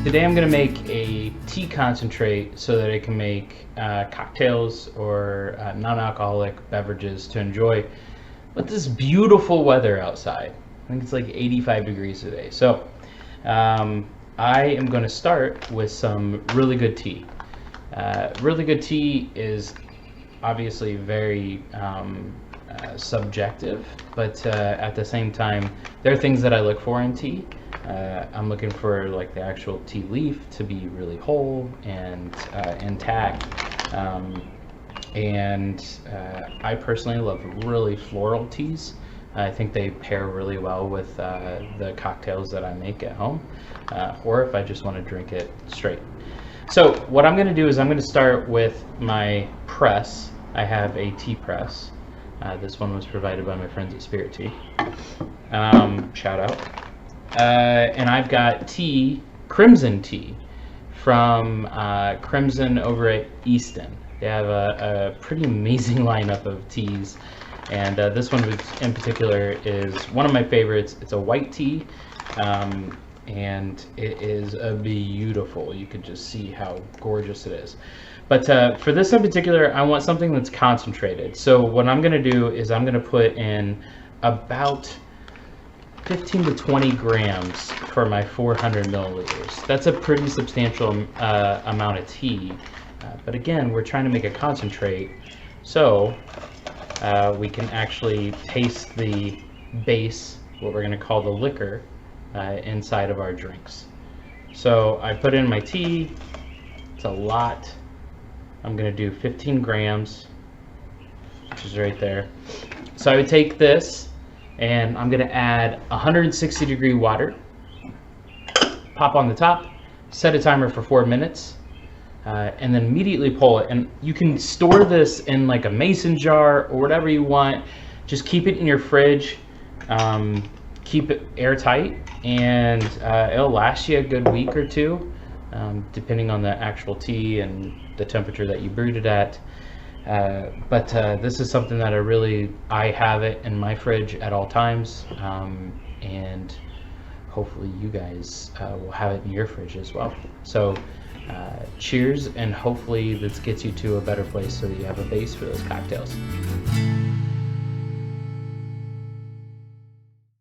Today I'm going to make a tea concentrate so that I can make cocktails or non-alcoholic beverages to enjoy with this beautiful weather outside. I think it's like 85 degrees today. So I am going to start with some really good tea. Really good tea is obviously very subjective, but at the same time, there are things that I look for in tea. I'm looking for like the actual tea leaf to be really whole and intact. I personally love really floral teas. I think they pair really well with the cocktails that I make at home, or if I just want to drink it straight. So what I'm going to do is I'm going to start with my press. I have a tea press. This one was provided by my friends at Spirit Tea. Shout out. And I've got tea, crimson tea, from Crimson over at Easton. They have a pretty amazing lineup of teas, and this one in particular is one of my favorites. It's a white tea, and it is beautiful. You can just see how gorgeous it is. But for this in particular, I want something that's concentrated. So what I'm going to do is I'm going to put in about 15 to 20 grams for my 400 milliliters. That's a pretty substantial amount of tea. But again, we're trying to make a concentrate, so we can actually taste the base, what we're going to call the liquor, inside of our drinks. So I put in my tea. It's a lot. I'm going to do 15 grams, which is right there. So I would take this, and I'm going to add 160 degree water, pop on the top, set a timer for 4 minutes, and then immediately pull it. And you can store this in like a mason jar or whatever you want. Just keep it in your fridge, keep it airtight, and it'll last you a good week or two, depending on the actual tea and the temperature that you brewed it at. But this is something that I have it in my fridge at all times, and hopefully you guys will have it in your fridge as well. So cheers, and hopefully this gets you to a better place so that you have a base for those cocktails.